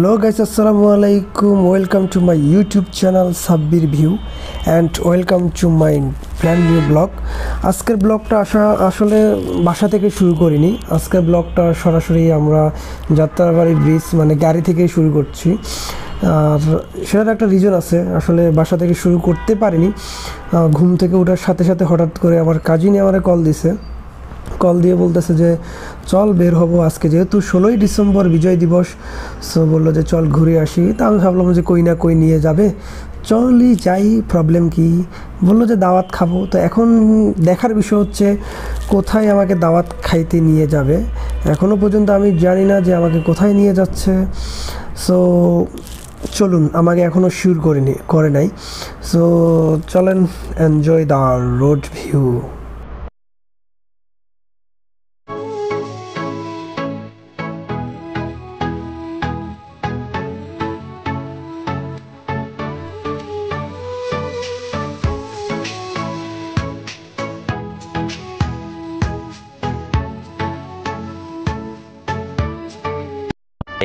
Hello guys, assalamu alaikum. Welcome to my YouTube channel Sabbir View and welcome to my brand new blog. আজকের ব্লগটা আসলে বাসা থেকে শুরু করিনি। আজকের ব্লগটা সরাসরি আমরা যাত্রাবাড়ি ব্রিজ মানে গাড়ি থেকে শুরু করছি। আর সেটার একটা রিজন আছে, আসলে বাসা থেকে শুরু করতে পারিনি। ঘুম থেকে ওঠার সাথে সাথে হঠাৎ করে আমার কাজিন আমারে কল দিয়ে বলতেছে যে চল বের হবো আজকে, যেহেতু 16ই ডিসেম্বর বিজয় দিবস। সো বললো যে চল ঘুরে আসি। তা আমি ভাবলাম যে কই না কই নিয়ে যাবে, চলই যাই, প্রবলেম কি। বললো যে দাওয়াত খাবো। তো এখন দেখার বিষয় হচ্ছে কোথায় আমাকে দাওয়াত খাইতে নিয়ে যাবে। এখনও পর্যন্ত আমি জানি না যে আমাকে কোথায় নিয়ে যাচ্ছে। সো চলুন, আমাকে এখনও শিওর করে নাই। সো চলেন, enjoy the road view.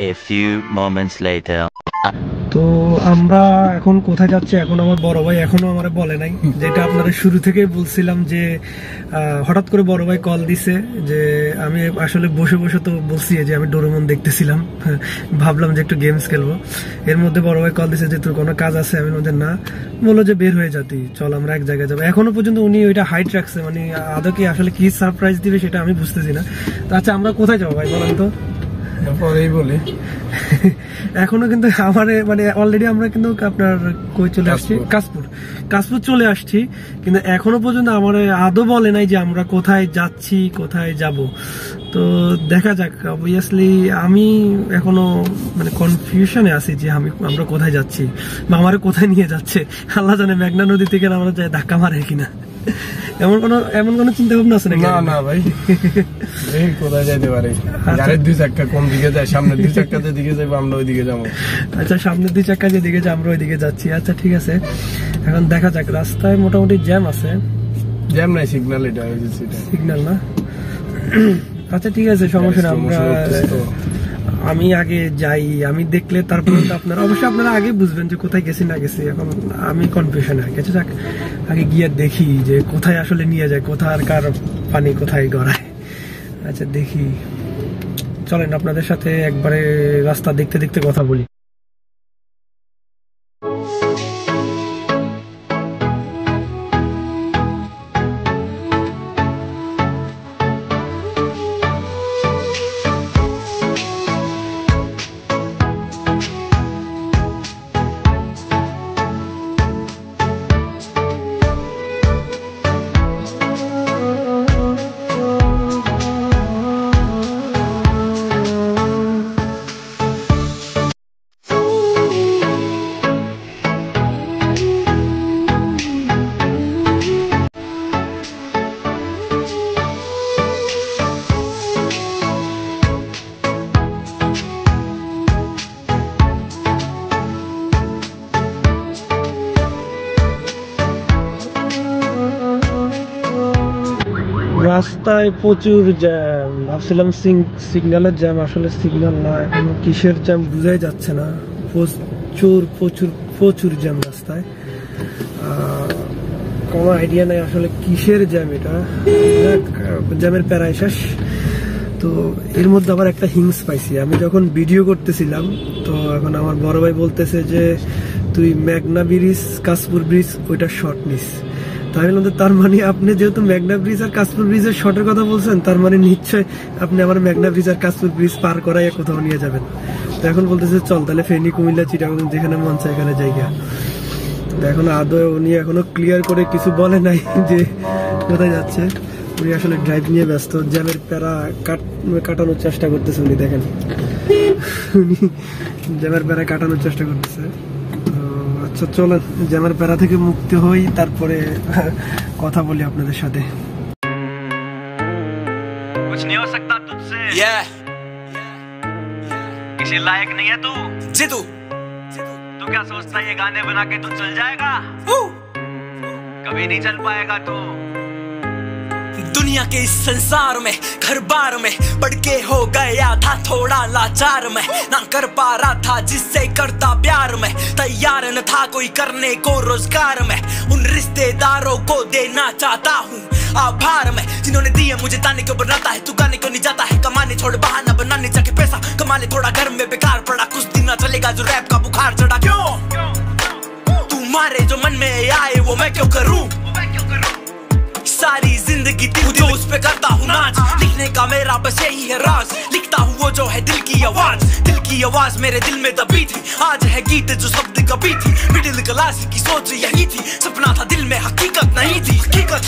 A few moments later. তো আমরা এখন কোথায় যাচ্ছি, এখন আমার বড় ভাই এখনো আমার বলে নাই, যেটা আপনারা শুরু থেকে বলছিলাম যে হঠাৎ করে বড় ভাই কল দিছে। যে আমি আসলে বসে বসে তো বলছি যে আমি ডোরেমন দেখতেছিলাম, ভাবলাম যে একটু গেমস খেলবো। এর মধ্যে বড় ভাই কল দিছে যে তোর কোনো কাজ আছে। আমি বললাম না, বললো যে বের হয়ে যাতি, চল আমরা এক জায়গায় যাবো। এখনো পর্যন্ত উনি ওইটা হাইট রাখছে, মানে আদৌ কি আসলে কি সারপ্রাইজ দিবে সেটা আমি বুঝতেছি না। তো আচ্ছা, আমরা কোথায় যাবো ভাই বলেন তো? পরেই বলি। এখনো কিন্তু আমার মানে অলরেডি আমরা কিন্তু আপনার কই চলে আসছি, কাশপুর চলে আসছি, কিন্তু এখনো পর্যন্ত আমার আদৌ বলে নাই যে আমরা কোথায় যাচ্ছি, কোথায় যাব। তো দেখা যাক। অবভিয়াসলি আমি এখনো মানে কনফিউশনে আছি যে আমরা কোথায় যাচ্ছি বা আমার কোথায় নিয়ে যাচ্ছে। আল্লাহ জানে মেঘনা নদী থেকে আমরা যাই ধাক্কা মারে কিনা, এমন কোনো চিন্তা ভাবনা আছে নাকি? না ভাই, কোথায় যাইতে পারে, গাড়ির দুই চাক্কা কোন দিকে যায়, সামনের দুই চাক্কা যেদিকে যাবো আমরা ওই দিকে যাবো। আচ্ছা, সামনের দুই চাক্কা যেদিকে যায় আমরা ওই দিকে যাচ্ছি। আচ্ছা ঠিক আছে, এখন দেখা যাক। রাস্তায় মোটামুটি জ্যাম আছে। জ্যাম নাই, সিগন্যাল, এটা সিগন্যাল না? আচ্ছা ঠিক আছে, সমস্যা না। আমি আগে যাই, আমি দেখলে তারপরে আপনারা অবশ্যই আপনারা আগে বুঝবেন যে কোথায় গেছি না গেছি। এখন আমি কনফিউশন আর গেছে, যাক আগে গিয়ে দেখি যে কোথায় আসলে নিয়ে যায়, কোথায় কার পানি কোথায় গড়ায়। আচ্ছা দেখি, চলেন আপনাদের সাথে একবারে রাস্তা দেখতে দেখতে কথা বলি। রাস্তায় প্রচুর জ্যাম। ভাবছিলাম সিগন্যালের জ্যাম, আসলে সিগন্যাল না, এখন কিসের জ্যাম বুঝাই যাচ্ছে না। প্রচুর জ্যাম রাস্তায়, কোনো আইডিয়া নেই আসলে কিসের জ্যাম এটা। জ্যামের প্যারায় শেষ। তো এর মধ্যে আবার একটা হিংস পাইছি। আমি যখন ভিডিও করতেছিলাম, তো এখন আমার বড় ভাই বলতেছে যে তুই মেঘনা ব্রিজ, কাশপুর ব্রিজ ওইটা শর্ট নিস। তার মানে আপনি যেহেতু মেঘনা ব্রিজ আর কাশপুর ব্রিজের শর্টের কথা বলছেন, তার মানে নিশ্চয় আপনি আমার মেঘনা ব্রিজ আর কাশপুর ব্রিজ পার করাই কোথাও নিয়ে যাবেন। তো এখন বলতেছে চল তাহলে ফেনী, কুমিল্লা, চিটাগাং যেখানে মন চায় এখানে জায়গা। এখন আদৌ উনি এখনো ক্লিয়ার করে কিছু বলে নাই যে কোথায় যাচ্ছে। উনি আসলে ড্রাইভ নিয়ে ব্যস্ত, জ্যামের প্যারা কাটানোর চেষ্টা করতেছে। উনি দেখেন, উনি জ্যামের প্যারা কাটানোর চেষ্টা করতেছে। আচ্ছা চলেন, জ্যামের প্যারা থেকে মুক্তি হই, তারপরে কথা বলি আপনাদের সাথে। कुछ नहीं हो सकता तुझसे, किसी लायक नहीं है तू। तू क्या सोचता है ये गाने बना के तू चल जाएगा? कभी नहीं चल पाएगा तू। दुनिया के इस संसार में घर बार में बढ़ के हो गया था थोड़ा लाचार में, ना कर पा रहा था जिससे करता प्यार में, तैयार न था कोई करने को रोजगार में। उन रिश्तेदारों को देना चाहता हूँ आभार में, जिन्होंने दिए मुझे ताने क्यों बनाता है, तू गाने क्यों नहीं जाता है, कमाने छोड़ बहाना बनाने जाके पैसा कमा ले, थोड़ा घर में बेकार पड़ा, कुछ दिन ना चलेगा जो रैप का बुखार चढ़ा। क्यों तुम्हारे जो मन में आए वो मैं क्यों करूं, सारी जिंदगी दिल जो उस पे करता हूँ नाच, लिखने का मेरा बस यही है राज, लिखता हूँ वो जो है दिल की आवाज मेरे दिल में दबी थी, आज है गीत जो शब्द कभी थी, मिडिल क्लास की सोच यही थी, सपना था दिल में हकीकत नहीं थी,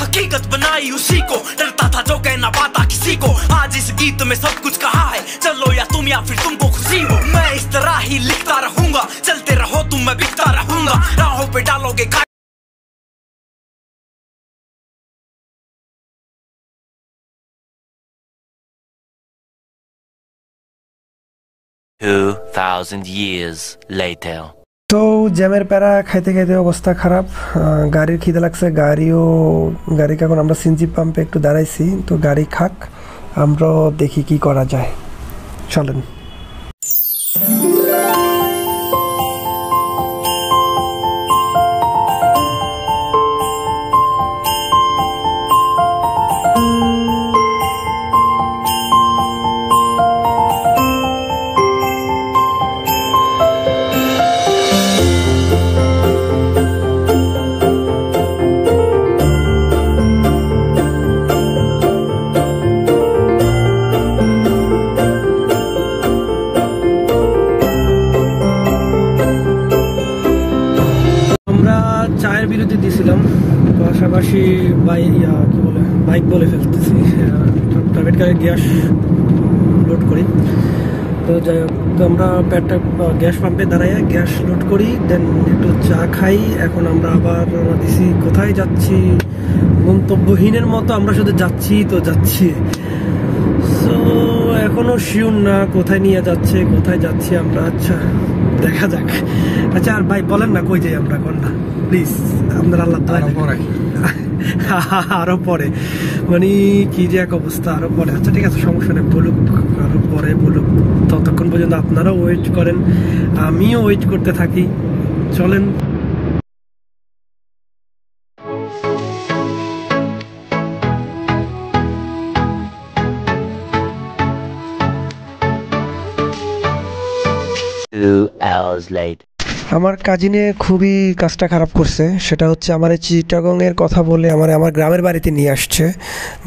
हकीकत बनाई उसी को, डरता था जो कहना पाता किसी को, आज इस गीत में सब कुछ कहा है, चलो या तुम या फिर तुमको खुशी हो, मैं इस तरह ही लिखता रहूंगा, चलते रहो तुम मैं बिकता रहूंगा, राहों पे डालोगे 2000 years later. তো জ্যামের প্যারা খাইতে খাইতে অবস্থা খারাপ, গাড়ির খিদে লাগছে, গাড়িকে এখন আমরা সিএনজি পাম্পে একটু দাঁড়াইছি, তো গাড়ি খাক, আমরা দেখি কি করা যায়, চলেন। চায়ের বিরতি দিয়েছিলাম, পাশাপাশি বাইক বলে ফেলতেছি, প্রাইভেট গাড়ি গ্যাস লোড করি, তো যাই হোক, তো আমরা গ্যাস পাম্পে দাঁড়াইয়া গ্যাস লোড করি, দেন একটু চা খাই। এখন আমরা আবার দিছি, কোথায় যাচ্ছি গন্তব্যহীনের মতো, আমরা শুধু যাচ্ছি তো যাচ্ছি, সো এখনো শিওর না কোথায় নিয়ে যাচ্ছে, কোথায় যাচ্ছি আমরা, আচ্ছা দেখা যাক। আচ্ছা আর ভাই বলেন না কই যাই আমরা, কোন না প্লিজ, আপনার আল্লাহ আরো পরে, মানে কি যে এক অবস্থা, আরো পরে, আচ্ছা ঠিক আছে সমস্যা নেই, বলুক আরো পরে বলুক, ততক্ষণ পর্যন্ত আপনারাও ওয়েট করেন, আমিও ওয়েট করতে থাকি, চলেন। আমার কাজিনে খুবই কাজটা খারাপ করছে, সেটা হচ্ছে আমার এই চিটাগংয়ের কথা বলে আমার গ্রামের বাড়িতে নিয়ে আসছে,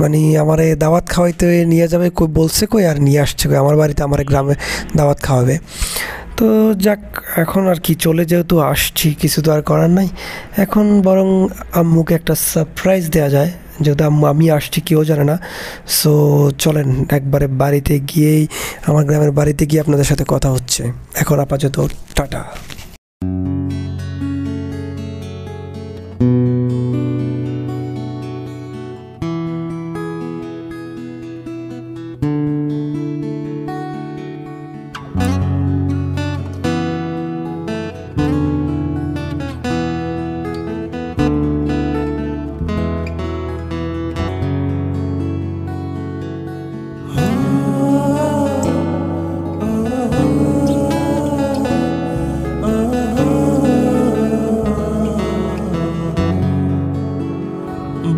মানে আমার দাওয়াত খাওয়াইতে নিয়ে যাবে কই বলছে, কই আর নিয়ে আসছে কই আমার বাড়িতে, আমার গ্রামে দাওয়াত খাওয়াবে। তো যাক, এখন আর কি, চলে যেহেতু আসছি কিছু তো আর করার নাই, এখন বরং আম্মুকে একটা সারপ্রাইজ দেওয়া যায়, যেহেতু আমি আসছি কেউ জানে না। সো চলেন একবারে বাড়িতে গিয়েই, আমার গ্রামের বাড়িতে গিয়ে আপনাদের সাথে কথা হচ্ছে, এখন আপাতত টাটা।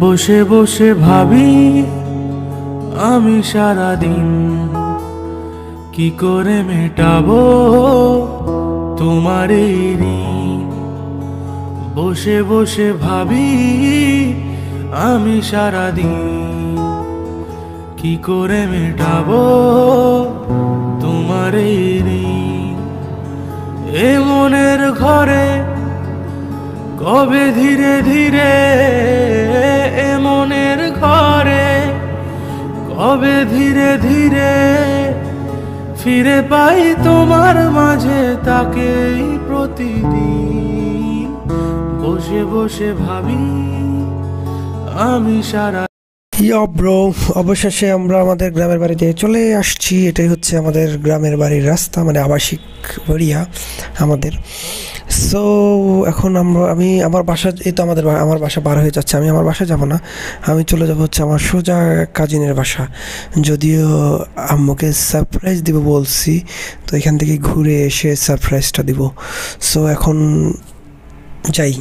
বসে বসে ভাবি আমি সারাদিন, কি করে মেটাবো তোমার এই ঋণ। বসে বসে ভাবি আমি সারাদিন, কি করে মেটাবো তোমার এই ঋণ। এ মনের ঘরে কবে ধীরে ধীরে, এ মনের ঘরে কবে ধীরে ধীরে ফিরে পাই তোমার মাঝে তাকেই প্রতিদিন। বসে বসে ভাবি আমি সারা। ইয়া ব্রো, অবশেষে আমরা আমাদের গ্রামের বাড়িতে চলে আসছি। এটাই হচ্ছে আমাদের গ্রামের বাড়ির রাস্তা, মানে আবাসিক এরিয়া আমাদের। সো এখন আমি আমার বাসা, এই তো আমার বাসা পার হয়ে যাচ্ছে। আমি আমার বাসা যাব না, আমি চলে যাব হচ্ছে আমার সোজা কাজিনের বাসা। যদিও আম্মুকে সারপ্রাইজ দিব বলছি, তো এখান থেকে ঘুরে এসে সারপ্রাইজটা দিব। সো এখন যাই,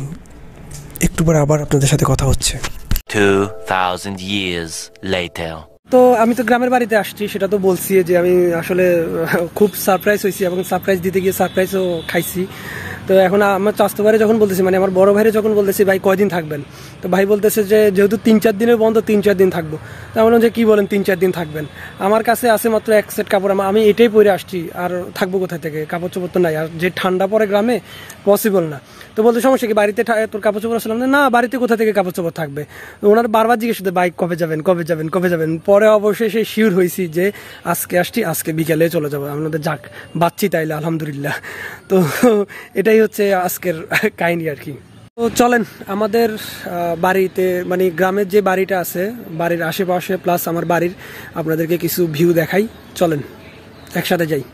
একটু পরে আবার আপনাদের সাথে কথা হচ্ছে। 2000 years later. তো আমি তো গ্রামের বাড়িতে আসছি, সেটা তো বলছি যে আমি আসলে খুব সারপ্রাইজ হয়েছি এবং সারপ্রাইজ দিতে গিয়ে সারপ্রাইজও খাইছি। তো এখন আমার চাচাতো ভাইরে যখন বলতেছি, মানে আমার বড় ভাইরে যখন বলতেছি ভাই কয়দিন থাকবেন, তো ভাই বলতেছে যে যেহেতু 3-4 দিনের বন্ধ, 3-4 দিন থাকবো। তো আমি বললাম যে কী বলেন 3-4 দিন থাকবেন? আমার কাছে আছে মাত্র এক সেট কাপড়, আমি এটাই পরে আসছি, আর থাকবো কোথায় থেকে? কাপড় চোপড় তো নাই, আর যে ঠান্ডা পড়ে গ্রামে পসিবল না। তো বলতে সমস্যা কি, বাড়িতে তোর কাপড় চোপড় আসলাম না, বাড়িতে কোথা থেকে কাপড় চোপড় থাকবে? ওনার বারবার জিজ্ঞেস করতে, বাইক কবে যাবেন কবে যাবেন কবে যাবেন? পরে অবশ্যই সেই শিওর হয়েছি যে আজকে আসছি, আজকে বিকেলে চলে যাবো। আমাদের যাক বাচ্চি তাইলে আলহামদুলিল্লাহ। তো এটাই হচ্ছে আজকের কাহিনী আর কি। তো চলেন আমাদের বাড়িতে, মানে গ্রামের যে বাড়িটা আছে, বাড়ির আশেপাশে প্লাস আমার বাড়ির আপনাদেরকে কিছু ভিউ দেখাই। চলেন একসাথে যাই।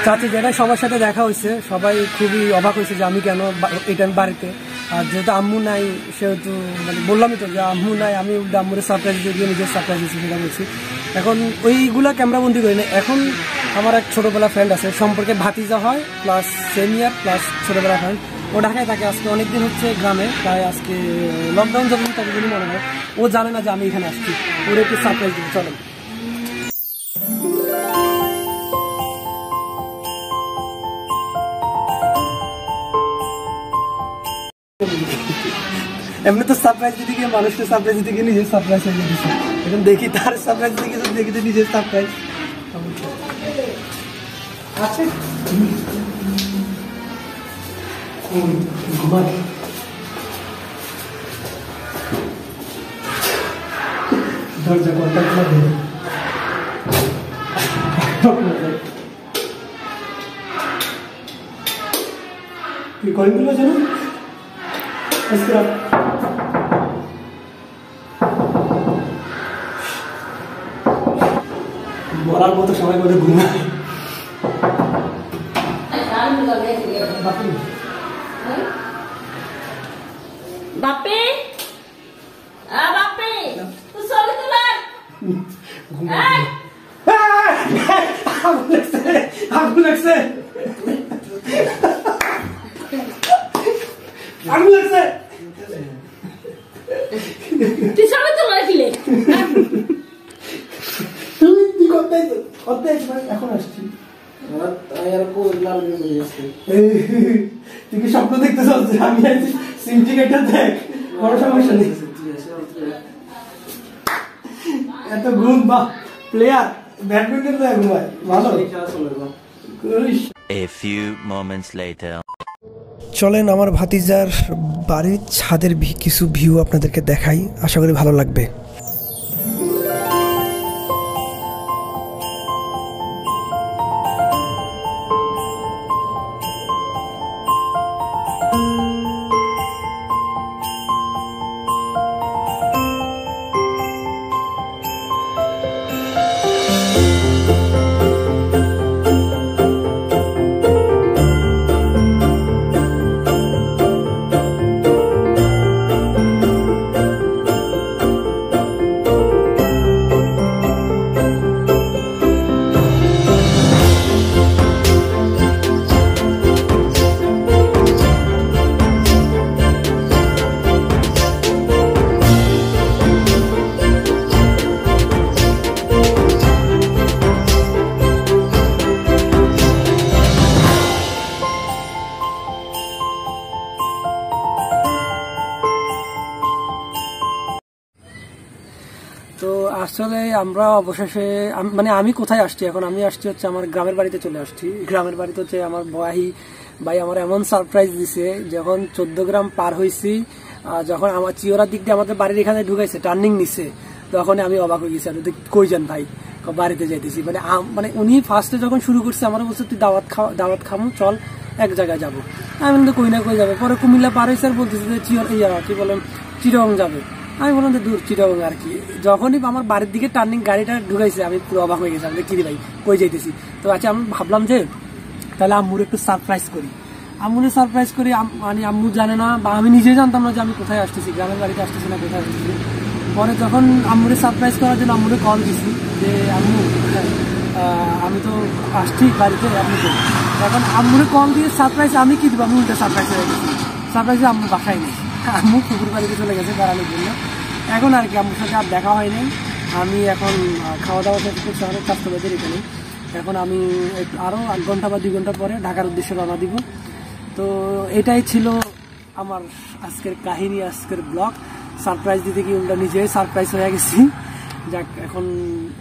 চাচি যেটা সবার সাথে দেখা হয়েছে, সবাই খুবই অবাক হয়েছে যে আমি কেন এই টাইম বাড়িতে। আর যেহেতু আম্মু নাই, সেহেতু মানে বললামই তো যে আম্মু নাই, আমি উল্টা আম্মুরে সারপ্রাইজ দিয়ে নিজের সারপ্রাইজ দিচ্ছি, সেটা বলছি। এখন ওইগুলা ক্যামেরাবন্দি করি না। এখন আমার এক ছোটোবেলা ফ্রেন্ড আছে, সম্পর্কে ভাতিজা হয় প্লাস সেনিয়র প্লাস ছোটোবেলা ফ্রেন্ড, ও ঢাকায় থাকে। আজকে অনেকদিন হচ্ছে গ্রামে, প্রায় আজকে লকডাউন যখন তাকে যদি মনে হয়, ও জানে না যে আমি এখানে আসছি, ওর একটু সারপ্রাইজ দিই। চলেন। এমনি তো সারপ্রাইজ দিতে গিয়ে, মানুষকে সারপ্রাইজ দিতে গিয়ে নিজের সারপ্রাইজ হয়ে দিচ্ছে। এখন দেখি তার সারপ্রাইজ দিতে গিয়ে দেখি তো নিজের সারপ্রাইজ আছে। দরজা কন্ট্যাক্ট করে কি করেন দিল যেন বলার মতো সময় করে ঘুমায়। বাপে বাপে তুই ছবি তোলার আগুন লাগছে তুই ছবি তোলার কিলে তুই করতে এখন আসছি। তুই কি স্বপ্ন দেখতে চাচ্ছিস? আমি আছি সিন্ডিকেটটা দেখ, বড় সমস্যা নেই। এত ঘুম বা প্লেয়ার ব্যাডমিন্টন তো ঘুমায় ভালো। A few moments later. চলেন আমার ভাতিজার বাড়ির ছাদের কিছু ভিউ আপনাদেরকে দেখাই, আশা করি ভালো লাগবে। আসলে আমরা অবশেষে মানে আমি কোথায় আসছি এখন, আমি আসছি হচ্ছে আমার গ্রামের বাড়িতে চলে আসছি। গ্রামের বাড়িতে হচ্ছে আমার ভাই আমার এমন সারপ্রাইজ দিছে, যখন 14 গ্রাম পার হয়েছি, যখন আমার চিওরার দিক দিয়ে আমাদের বাড়ির এখানে ঢুকাইছে, টার্নিং নিছে, তখন আমি অবাক হয়ে গেছি। কই যান ভাই? বাড়িতে যাইতেছি। মানে উনি ফার্স্টে যখন শুরু করছে আমার বলছে তুই দাওয়াত খামু, চল এক জায়গায় যাবো। আমি কিন্তু কই না কই যাবে, পরে কুমিল্লা পার হয়েছে আর বলতেছে যে কি বলেন চিটাগং যাবে। আমি বললাম যে দূর চিটাগং আর কি। যখনই আমার বাড়ির দিকে টার্নিং গাড়িটা ঢুকাইছে আমি পুরো অবাক হয়ে গেছি, আমি কি ভাই কই যাইতেছি। তো আচ্ছা আমি ভাবলাম যে তাহলে আম্মুর একটু সারপ্রাইজ করি। মানে আম্মু জানে না বা আমি নিজে জানতাম না যে আমি কোথায় আসতেছি, গ্রামের বাড়িতে আসতেছি না কোথায় আসতেছি। পরে যখন আম্মুরে সারপ্রাইজ করার জন্য আম্মুরে কল দিছি যে আম্মু আমি তো আসছি বাড়িতে, আপনি তো। এখন আম্মুরে কল দিয়ে সারপ্রাইজ আমি কি দেবো, আমি উল্টা সারপ্রাইজ হয়ে গেছি। সারপ্রাইজে আম্মু বাসায় নেই, আম্মু পুকুর বাড়িতে চলে গেছে বেড়ানোর জন্য। এখন আর কি আম্মুর সাথে আর দেখা হয় নাই। আমি এখন খাওয়া দাওয়া শেষ করছি আমাদের স্বাস্থ্যবাদের এখানে। এখন আমি আরও 1 ঘন্টা বা 2 ঘন্টা পরে ঢাকার উদ্দেশ্যে রওনা দিব। তো এটাই ছিল আমার আজকের কাহিনী, আজকের ব্লগ। সারপ্রাইজ দিতে গিয়ে উল্টা নিজেই সারপ্রাইজ হয়ে গেছি। যাক এখন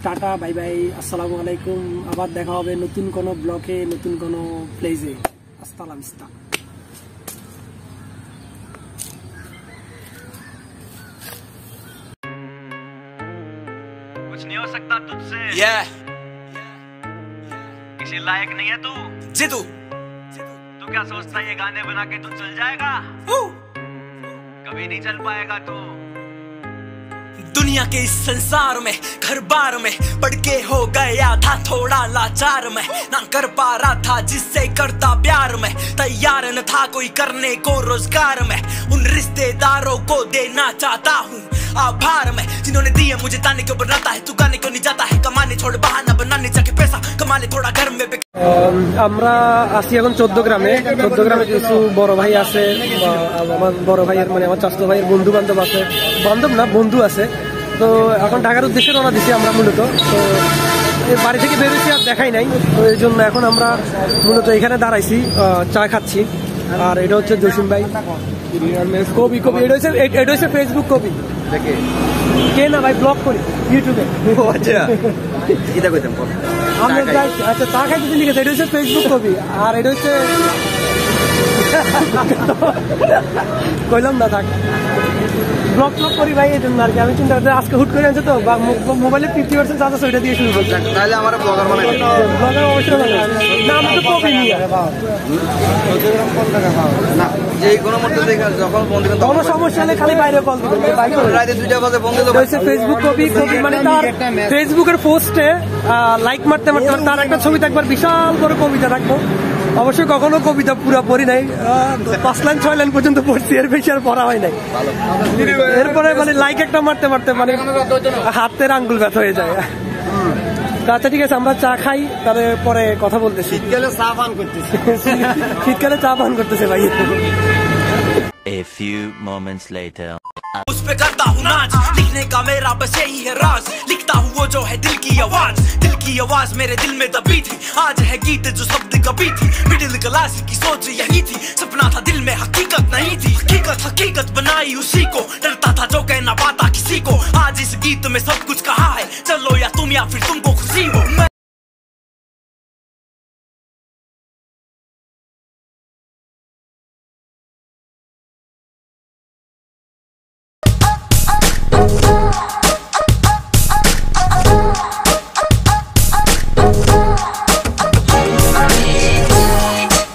টাটা, বাই বাই, আসসালামু আলাইকুম। আবার দেখা হবে নতুন কোনো ব্লগে, নতুন কোনো প্লেসে। আসসালাম ইস্তা। कुछ नहीं हो सकता तुझसे, किसी लायक नहीं है तू। जिदू तू क्या सोचता है ये गाने बना के तू चल जाएगा? कभी नहीं चल पाएगा तू। दुनिया के इस संसार में घर बार में पढ़ के हो गया था थोड़ा लाचार में, ना कर पा रहा था जिससे करता प्यार में, तैयार न था कोई करने को रोजगार में। उन रिश्तेदारों को देना चाहता हूँ आभार में, जिन्होंने दिए मुझे ताने क्यों बनाता है, तू गाने क्यों नहीं जाता है, कमाने छोड़ बहाना बनाने जाके पैसा कमा ले थोड़ा घर में। আমরা আছি এখন 14 গ্রামে। 14 গ্রামে কিছু বড় ভাই আছে, আমার বড় ভাইয়ের মানে আমার চাচা ভাইয়ের বন্ধু বান্ধব আছে, বান্ধব না বন্ধু আছে। তো এখন ঢাকার উদ্দেশ্যে রওনা দিছি আমরা মূলত। তো বাড়ি থেকে বেরোছি আর দেখাই নাই, তো এই জন্য এখন আমরা মূলত এখানে দাঁড়াইছি, চা খাচ্ছি। আর এটা হচ্ছে জসিম ভাই কবি। এটা হচ্ছে ফেসবুক কবি কে না ভাই, ব্লগ করি ইউটিউবে। আচ্ছা চা খাইতে লিখেছে, এটা হচ্ছে ফেসবুক কবি। আর এটা হচ্ছে কইলাম না থাক, ব্লগ করি ভাই, এই জন্য আর কি। আমি চিন্তা করতে আজকে হুট করে আনছে তো, মোবাইলে 50% চার্জ আছে, ওইটা দিয়ে শুরু করছি। তাহলে আমার ব্লগার বানাই ব্লগার অবশ্যই না, আমি তো কবি নিয়ে না, যে কোনো মুহূর্তে দেখা যখন বন্ধু কোনো সমস্যা হলে খালি বাইরে কল দিবেন। রাতে 2টা বাজে বন্ধু হচ্ছে ফেসবুক কবি মানে তার ফেসবুকের পোস্টে লাইক মারতে তার একটা ছবি থাকবার, বিশাল বড় কবিতা থাকবো। অবশ্যই কখনো কবিতা পুরো পড়ি নাই, 5 লাইন 6 লাইন পর্যন্ত পড়ছি, এর বেশি আর পড়া হয় নাই। এরপরে মানে লাইক একটা মারতে মানে হাতের আঙ্গুল ব্যথা হয়ে যায়। আচ্ছা ঠিক আছে, আমরা চা খাই, তারপরে কথা বলতেছি। শীতকালে চা পান করতেছি, শীতকালে চা পান করতেছে ভাই। A few moments later. उस पे करता हूँ नाच, लिखने का मेरा बस यही है राज, लिखता हूँ वो जो है दिल की आवाज मेरे दिल में दबी थी, आज है गीत जो शब्द कभी थी, मिडिल क्लास की सोच यही थी, सपना था दिल में हकीकत नहीं थी, हकीकत बनाई उसी को, डरता था जो कहना पाता किसी को, आज इस गीत में सब कुछ कहा है, चलो या तुम या फिर तुमको खुशी हो।